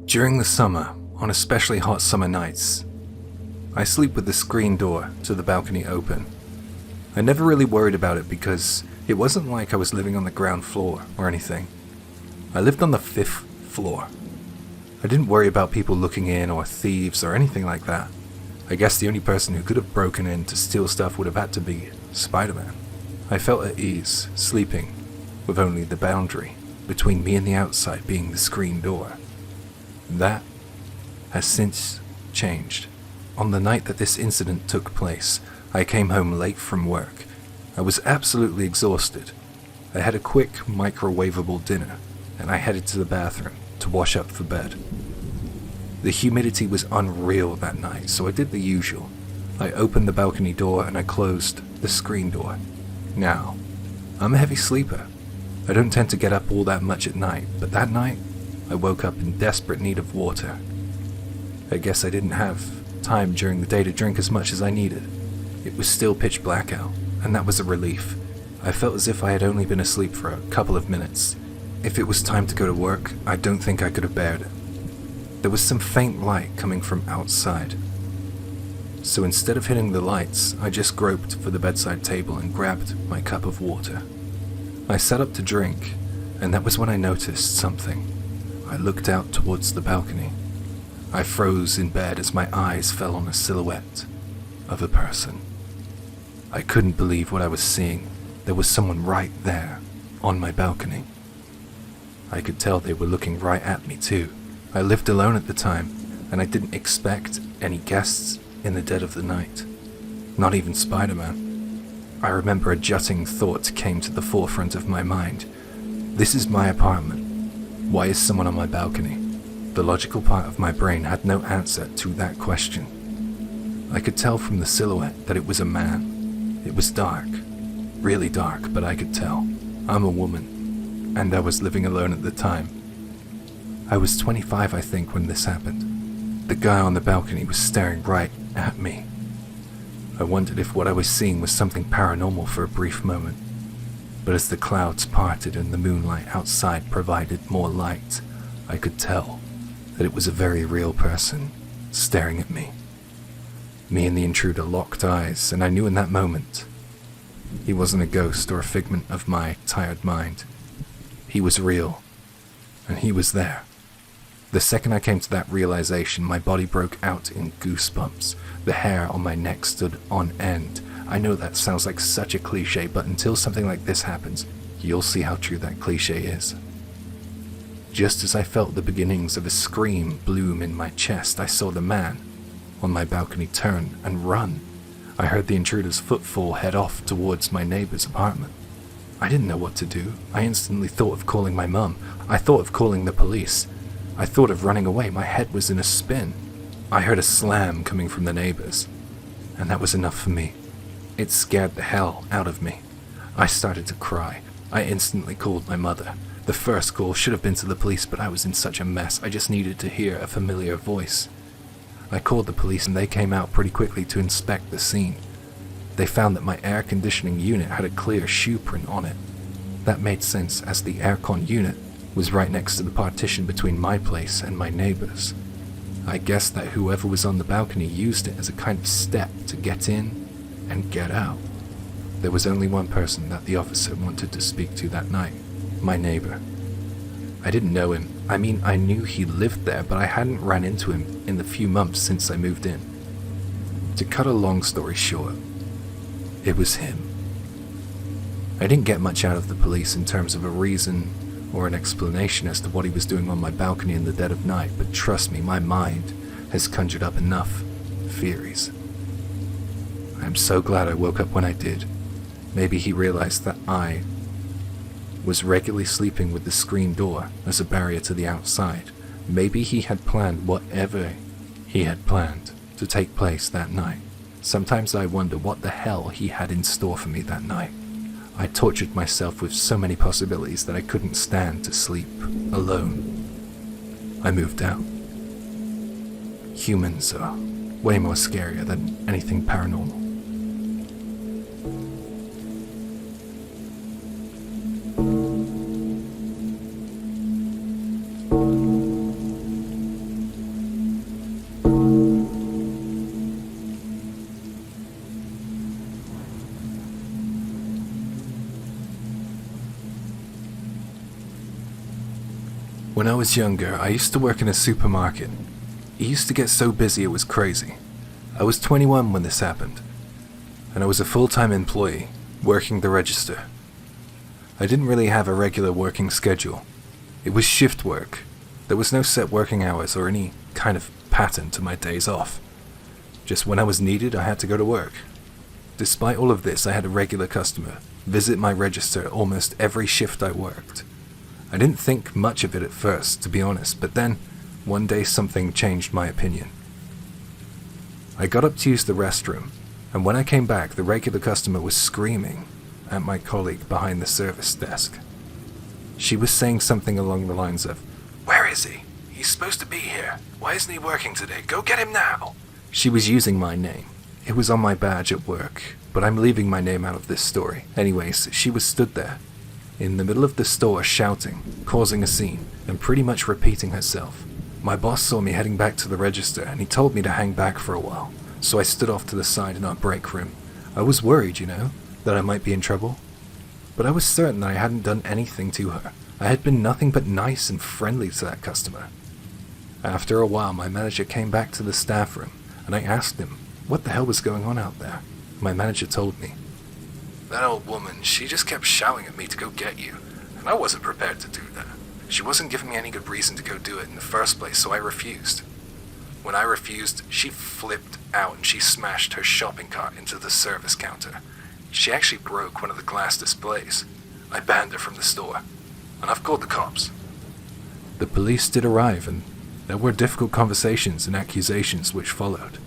During the summer, on especially hot summer nights, I sleep with the screen door to the balcony open. I never really worried about it because it wasn't like I was living on the ground floor or anything. I lived on the 5th floor. I didn't worry about people looking in or thieves or anything like that. I guess the only person who could have broken in to steal stuff would have had to be Spider-Man. I felt at ease, sleeping, with only the boundary between me and the outside being the screen door. That has since changed. On the night that this incident took place, I came home late from work. I was absolutely exhausted. I had a quick microwavable dinner, and I headed to the bathroom to wash up for bed. The humidity was unreal that night, so I did the usual. I opened the balcony door and I closed the screen door. Now, I'm a heavy sleeper. I don't tend to get up all that much at night, but that night, I woke up in desperate need of water. I guess I didn't have time during the day to drink as much as I needed. It was still pitch black out, and that was a relief. I felt as if I had only been asleep for a couple of minutes. If it was time to go to work, I don't think I could have bared it. There was some faint light coming from outside. So instead of hitting the lights, I just groped for the bedside table and grabbed my cup of water. I sat up to drink, and that was when I noticed something. I looked out towards the balcony. I froze in bed as my eyes fell on a silhouette of a person. I couldn't believe what I was seeing. There was someone right there, on my balcony. I could tell they were looking right at me too. I lived alone at the time, and I didn't expect any guests in the dead of the night. Not even Spider-Man. I remember a jutting thought came to the forefront of my mind. This is my apartment. Why is someone on my balcony? The logical part of my brain had no answer to that question. I could tell from the silhouette that it was a man. It was dark. Really dark, but I could tell. I'm a woman, and I was living alone at the time. I was 25, I think, when this happened. The guy on the balcony was staring right at me. I wondered if what I was seeing was something paranormal for a brief moment. But as the clouds parted and the moonlight outside provided more light, I could tell that it was a very real person staring at me. Me and the intruder locked eyes, and I knew in that moment he wasn't a ghost or a figment of my tired mind. He was real, and he was there. The second I came to that realization, my body broke out in goosebumps. The hair on my neck stood on end. I know that sounds like such a cliche, but until something like this happens, you'll see how true that cliche is. Just as I felt the beginnings of a scream bloom in my chest, I saw the man on my balcony turn and run. I heard the intruder's footfall head off towards my neighbor's apartment. I didn't know what to do. I instantly thought of calling my mum. I thought of calling the police. I thought of running away. My head was in a spin. I heard a slam coming from the neighbors, and that was enough for me. It scared the hell out of me. I started to cry. I instantly called my mother. The first call should have been to the police, but I was in such a mess. I just needed to hear a familiar voice. I called the police, and they came out pretty quickly to inspect the scene. They found that my air conditioning unit had a clear shoe print on it. That made sense, as the aircon unit was right next to the partition between my place and my neighbor's. I guessed that whoever was on the balcony used it as a kind of step to get in and get out. There was only one person that the officer wanted to speak to that night, my neighbor. I didn't know him. I mean, I knew he lived there, but I hadn't ran into him in the few months since I moved in. To cut a long story short, it was him. I didn't get much out of the police in terms of a reason or an explanation as to what he was doing on my balcony in the dead of night, but trust me, my mind has conjured up enough theories. I am so glad I woke up when I did. Maybe he realized that I was regularly sleeping with the screen door as a barrier to the outside. Maybe he had planned whatever he had planned to take place that night. Sometimes I wonder what the hell he had in store for me that night. I tortured myself with so many possibilities that I couldn't stand to sleep alone. I moved out. Humans are way more scarier than anything paranormal. When I was younger, I used to work in a supermarket. It used to get so busy it was crazy. I was 21 when this happened, and I was a full-time employee, working the register. I didn't really have a regular working schedule. It was shift work. There was no set working hours or any kind of pattern to my days off. Just when I was needed, I had to go to work. Despite all of this, I had a regular customer visit my register almost every shift I worked. I didn't think much of it at first, to be honest, but then, one day something changed my opinion. I got up to use the restroom, and when I came back, the regular customer was screaming at my colleague behind the service desk. She was saying something along the lines of, "Where is he? He's supposed to be here. Why isn't he working today? Go get him now." She was using my name. It was on my badge at work, but I'm leaving my name out of this story. Anyways, she was stood there, in the middle of the store, shouting, causing a scene, and pretty much repeating herself. My boss saw me heading back to the register, and he told me to hang back for a while, so I stood off to the side in our break room. I was worried, that I might be in trouble, but I was certain that I hadn't done anything to her. I had been nothing but nice and friendly to that customer. After a while, my manager came back to the staff room, and I asked him what the hell was going on out there. My manager told me, "That old woman, she just kept shouting at me to go get you, and I wasn't prepared to do that. She wasn't giving me any good reason to go do it in the first place, so I refused. When I refused, she flipped out and she smashed her shopping cart into the service counter. She actually broke one of the glass displays. I banned her from the store, and I've called the cops." The police did arrive, and there were difficult conversations and accusations which followed.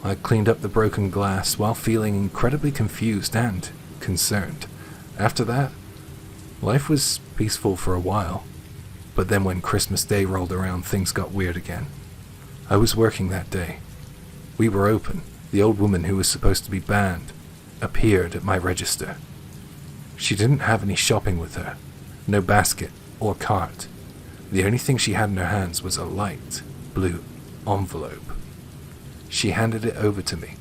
I cleaned up the broken glass while feeling incredibly confused and concerned. After that, life was peaceful for a while, but then when Christmas Day rolled around, things got weird again. I was working that day. We were open. The old woman who was supposed to be banned appeared at my register. She didn't have any shopping with her, no basket or cart. The only thing she had in her hands was a light blue envelope. She handed it over to me.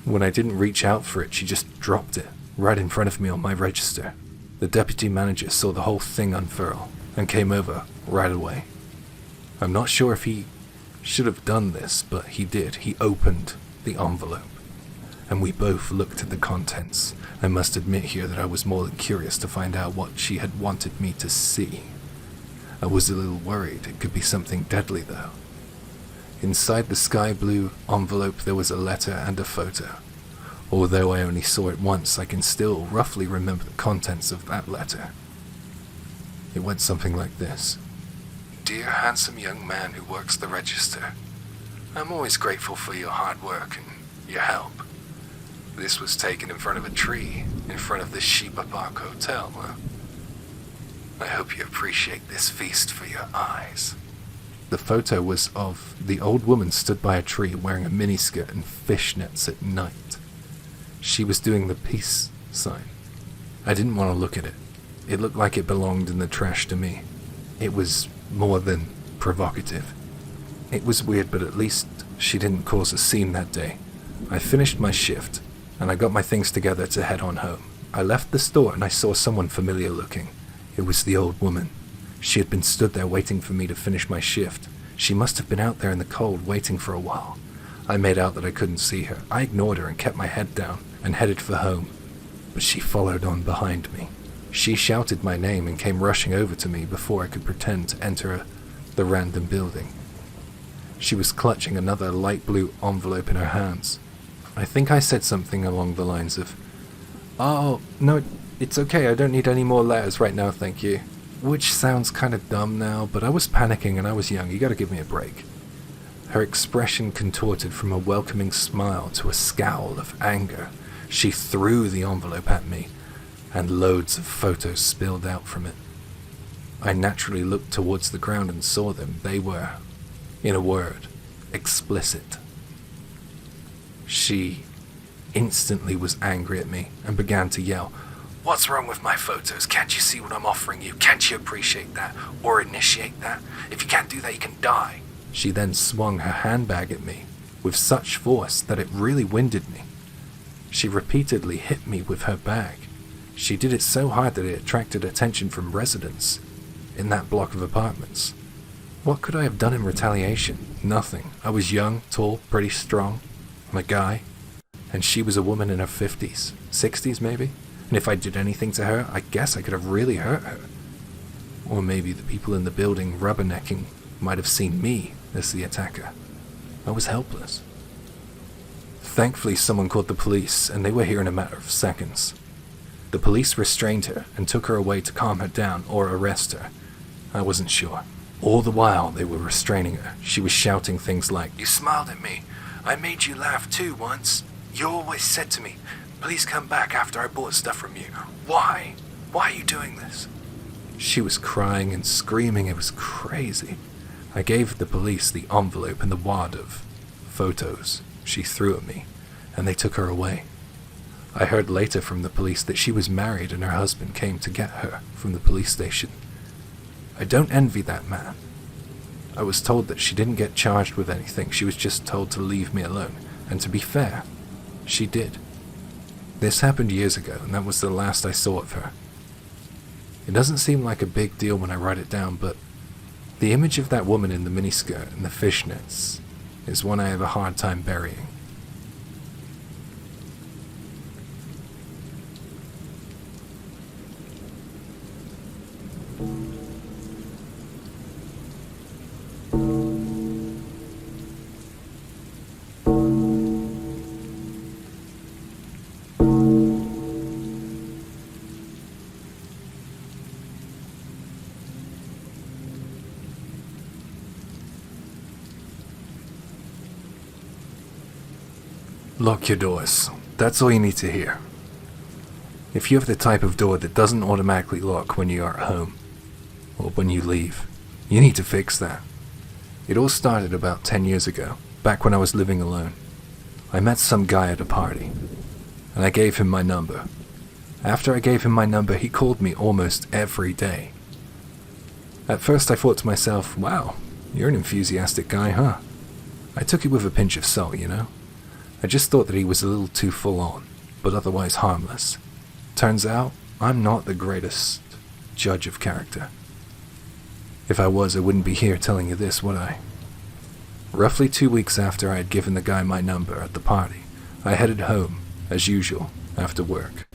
When I didn't reach out for it, she just dropped it right in front of me on my register. The deputy manager saw the whole thing unfurl and came over right away. I'm not sure if he should have done this, but he did. He opened the envelope, and we both looked at the contents. I must admit here that I was more than curious to find out what she had wanted me to see. I was a little worried. It could be something deadly, though. Inside the sky blue envelope there was a letter and a photo. Although I only saw it once, I can still roughly remember the contents of that letter. It went something like this. "Dear handsome young man who works the register, I'm always grateful for your hard work and your help. This was taken in front of a tree, in front of the Sheba Park Hotel. I hope you appreciate this feast for your eyes." The photo was of the old woman stood by a tree wearing a miniskirt and fishnets at night. She was doing the peace sign. I didn't want to look at it. It looked like it belonged in the trash to me. It was more than provocative. It was weird, but at least she didn't cause a scene that day. I finished my shift, and I got my things together to head on home. I left the store and I saw someone familiar looking. It was the old woman. She had been stood there waiting for me to finish my shift. She must have been out there in the cold waiting for a while. I made out that I couldn't see her. I ignored her and kept my head down and headed for home, but she followed on behind me. She shouted my name and came rushing over to me before I could pretend to enter the random building. She was clutching another light blue envelope in her hands. I think I said something along the lines of, "Oh, no, it's okay, I don't need any more letters right now, thank you." Which sounds kind of dumb now, but I was panicking and I was young, you gotta give me a break. Her expression contorted from a welcoming smile to a scowl of anger. She threw the envelope at me, and loads of photos spilled out from it. I naturally looked towards the ground and saw them. They were, in a word, explicit. She instantly was angry at me and began to yell, "What's wrong with my photos? Can't you see what I'm offering you? Can't you appreciate that? Or initiate that? If you can't do that, you can die." She then swung her handbag at me with such force that it really winded me. She repeatedly hit me with her bag. She did it so hard that it attracted attention from residents. in that block of apartments. What could I have done in retaliation? Nothing. I was young, tall, pretty strong. I'm a guy. And she was a woman in her 50s, 60s maybe? And if I did anything to her, I guess I could have really hurt her. Or maybe the people in the building rubbernecking might have seen me as the attacker. I was helpless. Thankfully, someone called the police, and they were here in a matter of seconds. The police restrained her and took her away to calm her down or arrest her. I wasn't sure. All the while they were restraining her, she was shouting things like, "You smiled at me. I made you laugh too once. You always said to me, please come back after I bought stuff from you. Why? Why are you doing this?" She was crying and screaming. It was crazy. I gave the police the envelope and the wad of photos she threw at me, and they took her away. I heard later from the police that she was married and her husband came to get her from the police station. I don't envy that man. I was told that she didn't get charged with anything. She was just told to leave me alone. And to be fair, she did. This happened years ago, and that was the last I saw of her. It doesn't seem like a big deal when I write it down, but the image of that woman in the miniskirt and the fishnets is one I have a hard time burying. Lock your doors. That's all you need to hear. If you have the type of door that doesn't automatically lock when you are at home, or when you leave, you need to fix that. It all started about 10 years ago, back when I was living alone. I met some guy at a party, and I gave him my number. After I gave him my number, he called me almost every day. At first I thought to myself, wow, you're an enthusiastic guy, huh? I took it with a pinch of salt, you know? I just thought that he was a little too full on, but otherwise harmless. Turns out, I'm not the greatest judge of character. If I was, I wouldn't be here telling you this, would I? Roughly 2 weeks after I had given the guy my number at the party, I headed home, as usual, after work.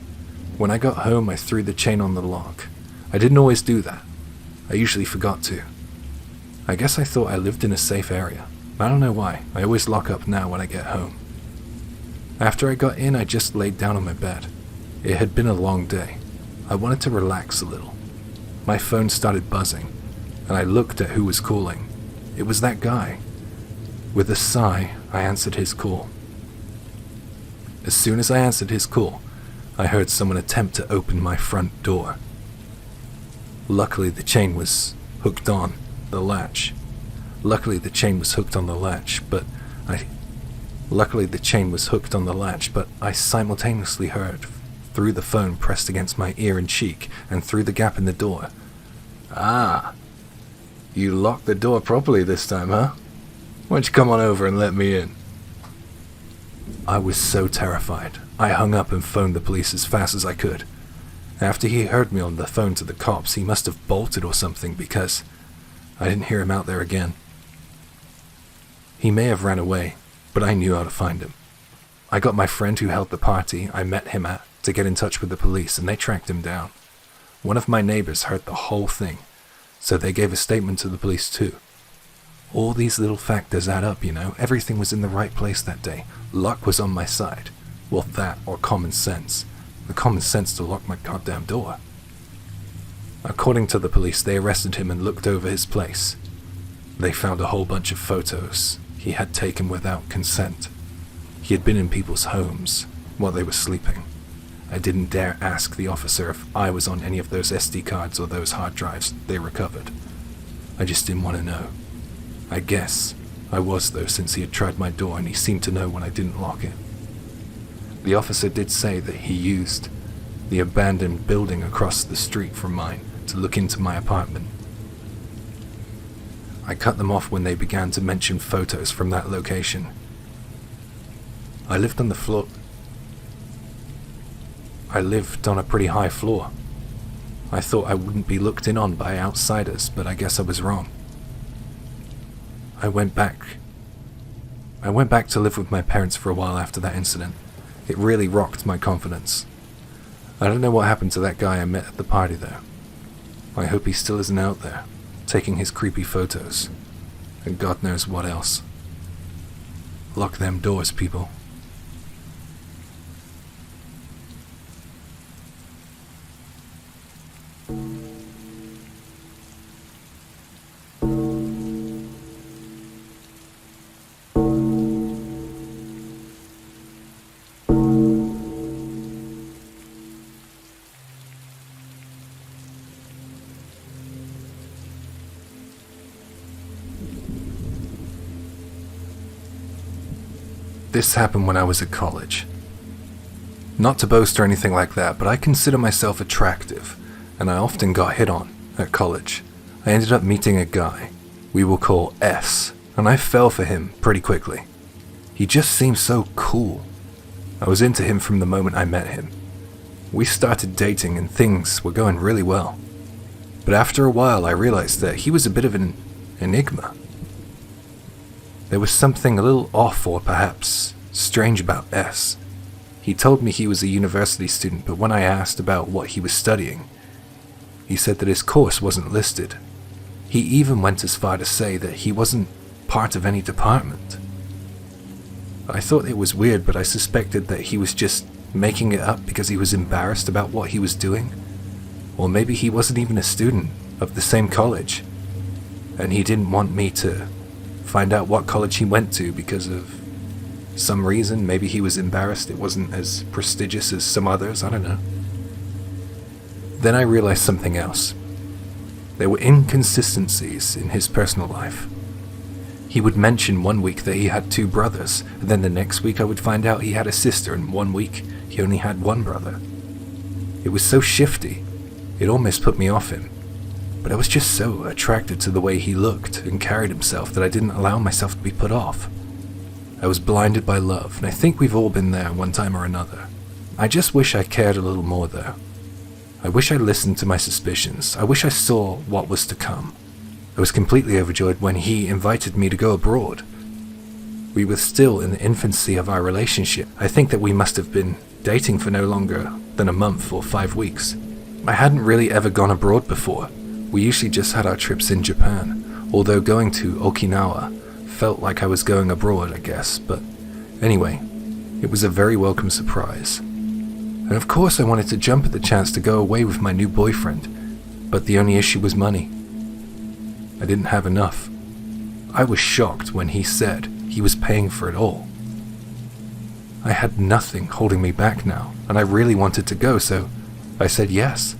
When I got home, I threw the chain on the lock. I didn't always do that. I usually forgot to. I guess I thought I lived in a safe area. I don't know why. I always lock up now when I get home. After I got in, I just laid down on my bed. It had been a long day. I wanted to relax a little. My phone started buzzing, and I looked at who was calling. It was that guy. With a sigh, I answered his call. As soon as I answered his call, I heard someone attempt to open my front door. Luckily, the chain was hooked on the latch. But I simultaneously heard, through the phone pressed against my ear and cheek, and through the gap in the door, "Ah, you locked the door properly this time, huh? Why don't you come on over and let me in?" I was so terrified, I hung up and phoned the police as fast as I could. After he heard me on the phone to the cops, he must have bolted or something, because I didn't hear him out there again. He may have ran away, but I knew how to find him. I got my friend who held the party I met him at to get in touch with the police, and they tracked him down. One of my neighbors heard the whole thing, so they gave a statement to the police too. All these little factors add up, you know. Everything was in the right place that day. Luck was on my side. Well, that or common sense. The common sense to lock my goddamn door. According to the police, they arrested him and looked over his place. They found a whole bunch of photos he had taken without consent. He had been in people's homes while they were sleeping. I didn't dare ask the officer if I was on any of those SD cards or those hard drives they recovered. I just didn't want to know. I guess I was, though, since he had tried my door and he seemed to know when I didn't lock it. The officer did say that he used the abandoned building across the street from mine to look into my apartment. I cut them off when they began to mention photos from that location. I lived on a pretty high floor. I thought I wouldn't be looked in on by outsiders, but I guess I was wrong. I went back to live with my parents for a while after that incident. It really rocked my confidence. I don't know what happened to that guy I met at the party there. I hope he still isn't out there, taking his creepy photos, and God knows what else. Lock them doors, people. This happened when I was at college. Not to boast or anything like that, but I consider myself attractive, and I often got hit on at college. I ended up meeting a guy we will call S, and I fell for him pretty quickly. He just seemed so cool. I was into him from the moment I met him. We started dating and things were going really well. But after a while I realized that he was a bit of an enigma. There was something a little off or perhaps strange about S. He told me he was a university student, but when I asked about what he was studying, he said that his course wasn't listed. He even went as far to say that he wasn't part of any department. I thought it was weird, but I suspected that he was just making it up because he was embarrassed about what he was doing. Or maybe he wasn't even a student of the same college, and he didn't want me to find out what college he went to because of some reason. Maybe he was embarrassed it wasn't as prestigious as some others, I don't know. Then I realized something else. There were inconsistencies in his personal life. He would mention one week that he had 2 brothers, and then the next week I would find out he had a sister, and one week he only had 1 brother. It was so shifty, it almost put me off him. But I was just so attracted to the way he looked and carried himself that I didn't allow myself to be put off. I was blinded by love, and I think we've all been there one time or another. I just wish I cared a little more though. I wish I listened to my suspicions. I wish I saw what was to come. I was completely overjoyed when he invited me to go abroad. We were still in the infancy of our relationship. I think that we must have been dating for no longer than a month or 5 weeks. I hadn't really ever gone abroad before. We usually just had our trips in Japan, although going to Okinawa felt like I was going abroad, I guess, but anyway, it was a very welcome surprise. And of course I wanted to jump at the chance to go away with my new boyfriend, but the only issue was money. I didn't have enough. I was shocked when he said he was paying for it all. I had nothing holding me back now, and I really wanted to go, so I said yes.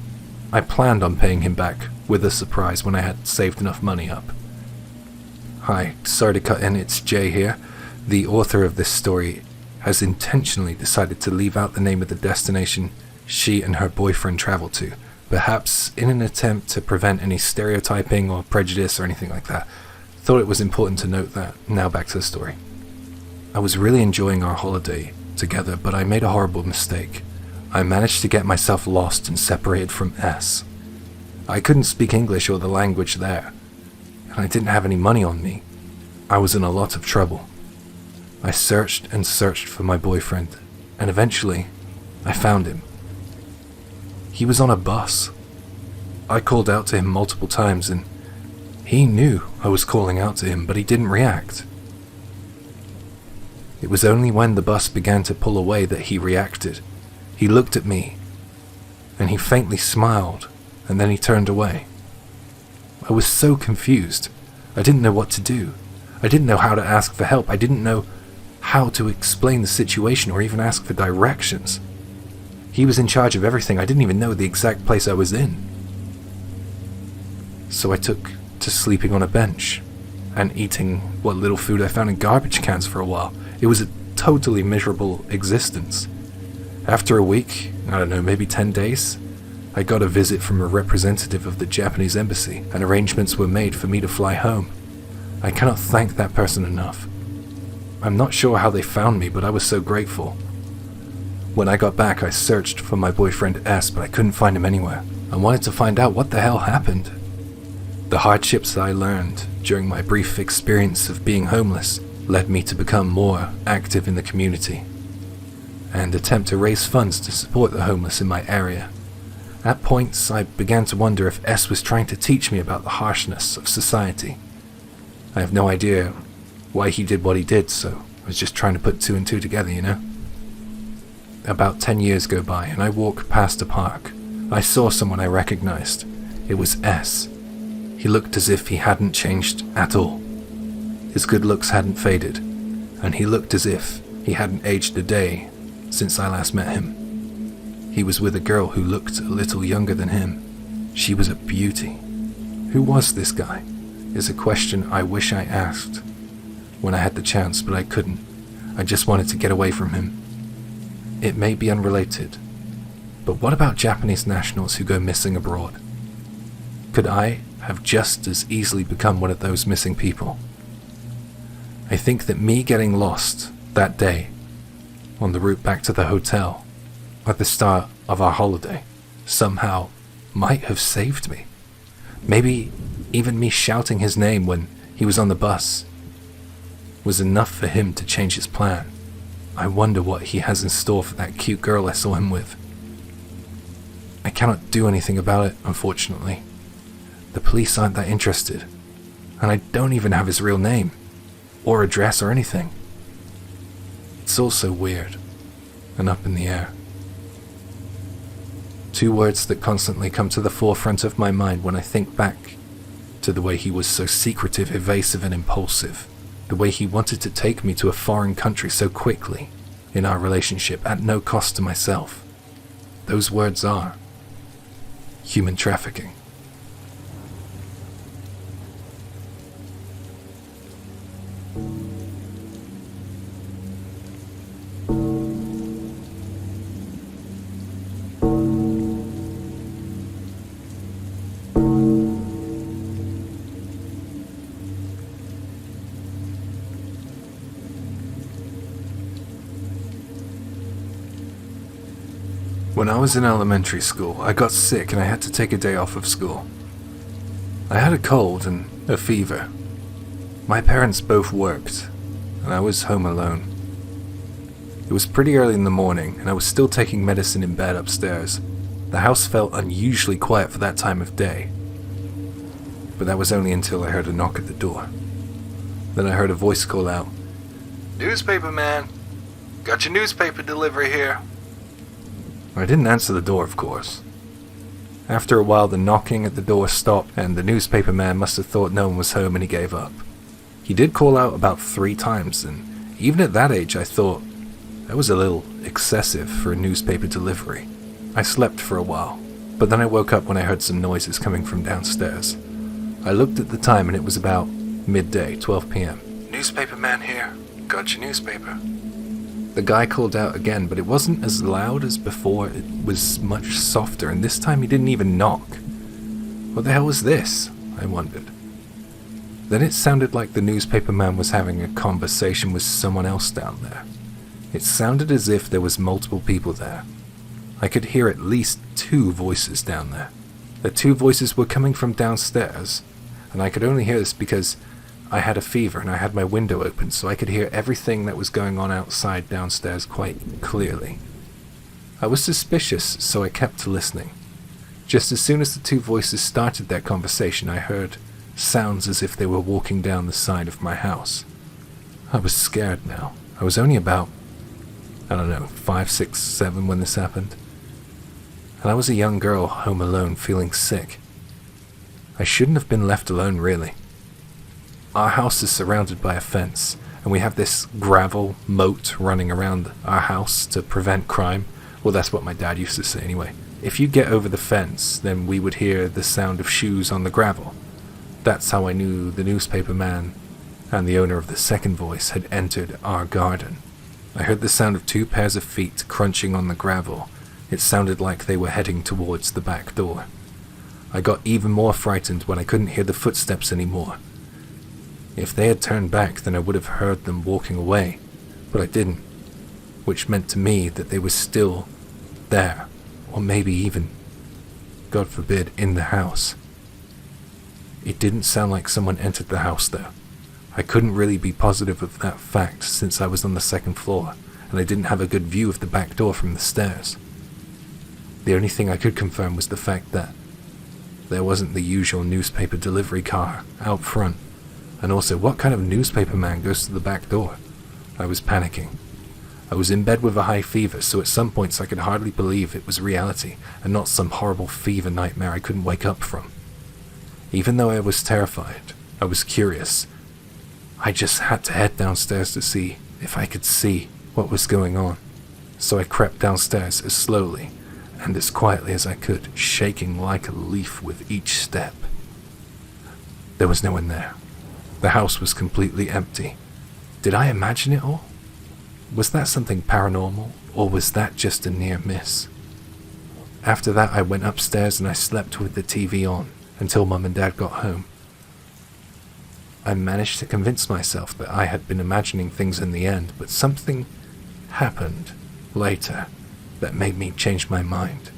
I planned on paying him back with a surprise when I had saved enough money up. Hi, sorry to cut in, it's Jay here. The author of this story has intentionally decided to leave out the name of the destination she and her boyfriend traveled to, perhaps in an attempt to prevent any stereotyping or prejudice or anything like that. Thought it was important to note that. Now back to the story. I was really enjoying our holiday together, but I made a horrible mistake. I managed to get myself lost and separated from S. I couldn't speak English or the language there, and I didn't have any money on me. I was in a lot of trouble. I searched and searched for my boyfriend, and eventually, I found him. He was on a bus. I called out to him multiple times, and he knew I was calling out to him, but he didn't react. It was only when the bus began to pull away that he reacted. He looked at me, and he faintly smiled, and then he turned away. I was so confused. I didn't know what to do. I didn't know how to ask for help. I didn't know how to explain the situation or even ask for directions. He was in charge of everything. I didn't even know the exact place I was in. So I took to sleeping on a bench and eating what little food I found in garbage cans for a while. It was a totally miserable existence. After a week, I don't know, maybe 10 days, I got a visit from a representative of the Japanese embassy, and arrangements were made for me to fly home. I cannot thank that person enough. I'm not sure how they found me, but I was so grateful. When I got back, I searched for my boyfriend S, but I couldn't find him anywhere. I wanted to find out what the hell happened. The hardships I learned during my brief experience of being homeless led me to become more active in the community and attempt to raise funds to support the homeless in my area. At points, I began to wonder if S was trying to teach me about the harshness of society. I have no idea why he did what he did, so I was just trying to put two and two together, you know? About 10 years go by, and I walk past a park. I saw someone I recognized. It was S. He looked as if he hadn't changed at all. His good looks hadn't faded, and he looked as if he hadn't aged a day since I last met him. He was with a girl who looked a little younger than him. She was a beauty. Who was this guy? Is a question I wish I asked when I had the chance, but I couldn't. I just wanted to get away from him. It may be unrelated, but what about Japanese nationals who go missing abroad? Could I have just as easily become one of those missing people? I think that me getting lost that day on the route back to the hotel at the start of our holiday somehow might have saved me. Maybe even me shouting his name when he was on the bus was enough for him to change his plan. I wonder what he has in store for that cute girl I saw him with. I cannot do anything about it, unfortunately. The police aren't that interested, and I don't even have his real name, or address or anything. It's all so weird, and up in the air. Two words that constantly come to the forefront of my mind when I think back to the way he was so secretive, evasive, and impulsive. The way he wanted to take me to a foreign country so quickly in our relationship at no cost to myself. Those words are human trafficking. When I was in elementary school, I got sick and I had to take a day off of school. I had a cold and a fever. My parents both worked, and I was home alone. It was pretty early in the morning, and I was still taking medicine in bed upstairs. The house felt unusually quiet for that time of day. But that was only until I heard a knock at the door. Then I heard a voice call out, "Newspaper man, got your newspaper delivery here." I didn't answer the door, of course. After a while, the knocking at the door stopped, and the newspaper man must have thought no one was home and he gave up. He did call out about 3 times, and even at that age, I thought that was a little excessive for a newspaper delivery. I slept for a while, but then I woke up when I heard some noises coming from downstairs. I looked at the time and it was about midday, 12 p.m. "Newspaper man here, got your newspaper." The guy called out again, but it wasn't as loud as before. It was much softer, and this time he didn't even knock. What the hell was this? I wondered. Then it sounded like the newspaper man was having a conversation with someone else down there. It sounded as if there was multiple people there. I could hear at least 2 voices down there. The 2 voices were coming from downstairs, and I could only hear this because I had a fever and I had my window open, so I could hear everything that was going on outside downstairs quite clearly. I was suspicious, so I kept listening. Just as soon as the 2 voices started their conversation, I heard sounds as if they were walking down the side of my house. I was scared now. I was only about, 5, 6, 7 when this happened. And I was a young girl home alone feeling sick. I shouldn't have been left alone, really. Our house is surrounded by a fence, and we have this gravel moat running around our house to prevent crime. Well, that's what my dad used to say anyway. If you get over the fence, then we would hear the sound of shoes on the gravel. That's how I knew the newspaper man and the owner of the second voice had entered our garden. I heard the sound of 2 pairs of feet crunching on the gravel. It sounded like they were heading towards the back door. I got even more frightened when I couldn't hear the footsteps anymore. If they had turned back, then I would have heard them walking away, but I didn't. which meant to me that they were still there, or maybe even, God forbid, in the house. It didn't sound like someone entered the house though. I couldn't really be positive of that fact since I was on the second floor, and I didn't have a good view of the back door from the stairs. The only thing I could confirm was the fact that there wasn't the usual newspaper delivery car out front, and also what kind of newspaper man goes to the back door? I was panicking. I was in bed with a high fever, so at some points I could hardly believe it was reality and not some horrible fever nightmare I couldn't wake up from. Even though I was terrified, I was curious. I just had to head downstairs to see if I could see what was going on. So I crept downstairs as slowly and as quietly as I could, shaking like a leaf with each step. There was no one there. The house was completely empty. Did I imagine it all? Was that something paranormal, or was that just a near miss? After that, I went upstairs and I slept with the TV on until Mum and Dad got home. I managed to convince myself that I had been imagining things in the end, but something happened later that made me change my mind.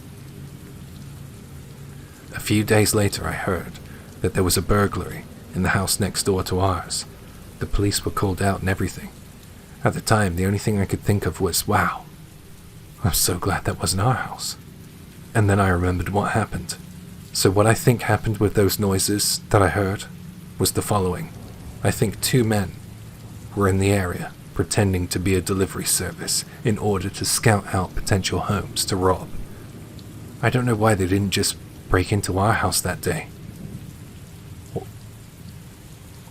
A few days later, I heard that there was a burglary in the house next door to ours. The police were called out and everything. At the time, the only thing I could think of was, wow, I'm so glad that wasn't our house. And then I remembered what happened. So what I think happened with those noises that I heard was the following. I think 2 men were in the area pretending to be a delivery service in order to scout out potential homes to rob. I don't know why they didn't just break into our house that day.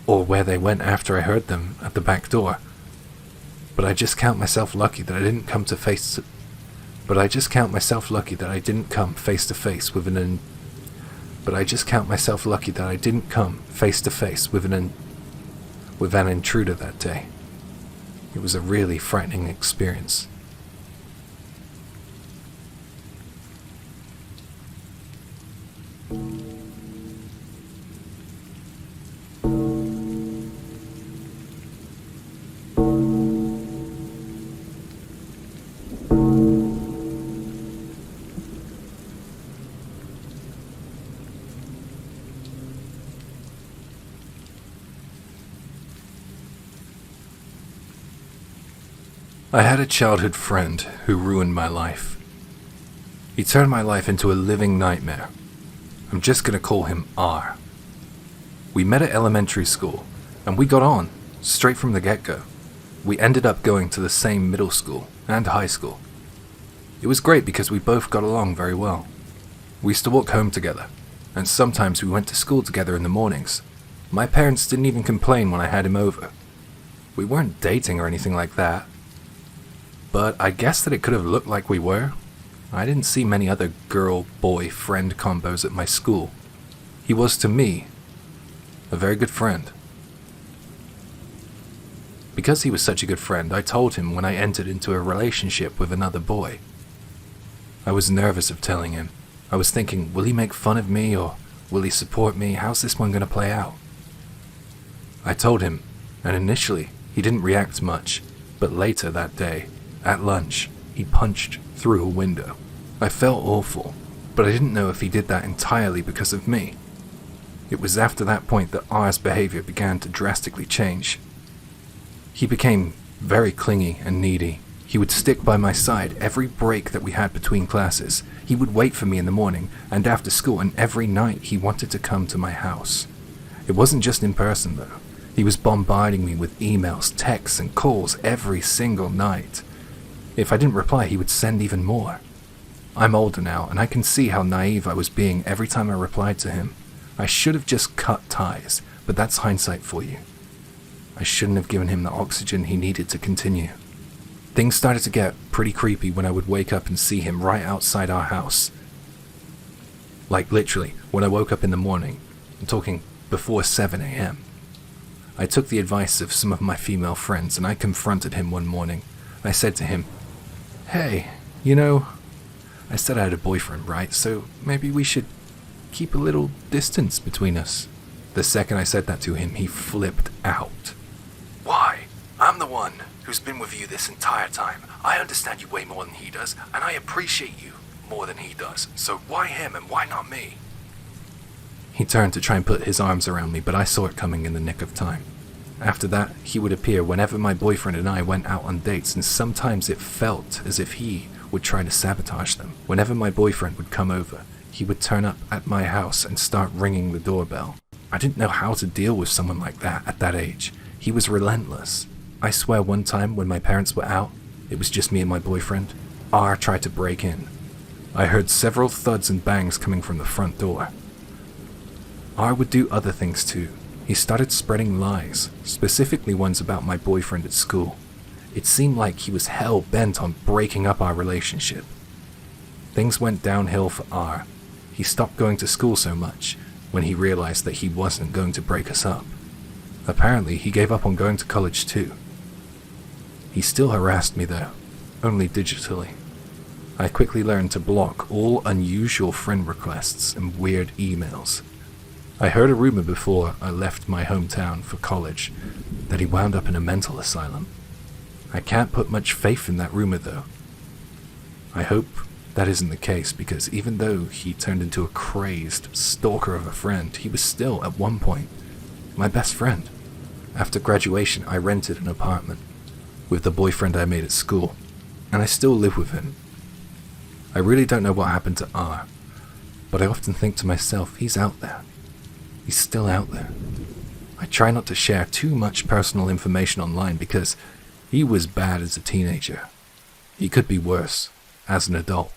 Or where they went after I heard them at the back door. But I just count myself lucky that I didn't come face to face with an intruder that day. It was a really frightening experience. I had a childhood friend who ruined my life. He turned my life into a living nightmare. I'm just gonna call him R. We met at elementary school, and we got on, straight from the get-go. We ended up going to the same middle school and high school. It was great because we both got along very well. We used to walk home together, and sometimes we went to school together in the mornings. My parents didn't even complain when I had him over. We weren't dating or anything like that. But I guess that it could have looked like we were. I didn't see many other girl-boy friend combos at my school. He was, to me, a very good friend. Because he was such a good friend, I told him when I entered into a relationship with another boy. I was nervous of telling him. I was thinking, will he make fun of me or will he support me? How's this one going to play out? I told him, and initially he didn't react much, but later that day, at lunch, he punched through a window. I felt awful, but I didn't know if he did that entirely because of me. It was after that point that R's behavior began to drastically change. He became very clingy and needy. He would stick by my side every break that we had between classes. He would wait for me in the morning and after school, and every night he wanted to come to my house. It wasn't just in person though. He was bombarding me with emails, texts, and calls every single night. If I didn't reply, he would send even more. I'm older now, and I can see how naive I was being every time I replied to him. I should have just cut ties, but that's hindsight for you. I shouldn't have given him the oxygen he needed to continue. Things started to get pretty creepy when I would wake up and see him right outside our house. Like literally, when I woke up in the morning, I'm talking before 7 a.m. I took the advice of some of my female friends and I confronted him one morning. I said to him, "Hey, I said I had a boyfriend, right? So maybe we should keep a little distance between us." The second I said that to him, he flipped out. "Why? I'm the one who's been with you this entire time. I understand you way more than he does, and I appreciate you more than he does. So why him and why not me? He turned to try and put his arms around me, but I saw it coming in the nick of time. After that, he would appear whenever my boyfriend and I went out on dates, and sometimes it felt as if he would try to sabotage them. Whenever my boyfriend would come over, he would turn up at my house and start ringing the doorbell. I didn't know how to deal with someone like that at that age. He was relentless. I swear one time when my parents were out, it was just me and my boyfriend, R tried to break in. I heard several thuds and bangs coming from the front door. R would do other things too. He started spreading lies, specifically ones about my boyfriend at school. It seemed like he was hell-bent on breaking up our relationship. Things went downhill for R. He stopped going to school so much when he realized that he wasn't going to break us up. Apparently, he gave up on going to college too. He still harassed me though, only digitally. I quickly learned to block all unusual friend requests and weird emails. I heard a rumor before I left my hometown for college that he wound up in a mental asylum. I can't put much faith in that rumor though. I hope that isn't the case, because even though he turned into a crazed stalker of a friend, he was still, at one point, my best friend. After graduation, I rented an apartment with the boyfriend I made at school, and I still live with him. I really don't know what happened to R, but I often think to myself, he's out there. He's still out there. I try not to share too much personal information online because he was bad as a teenager. He could be worse as an adult.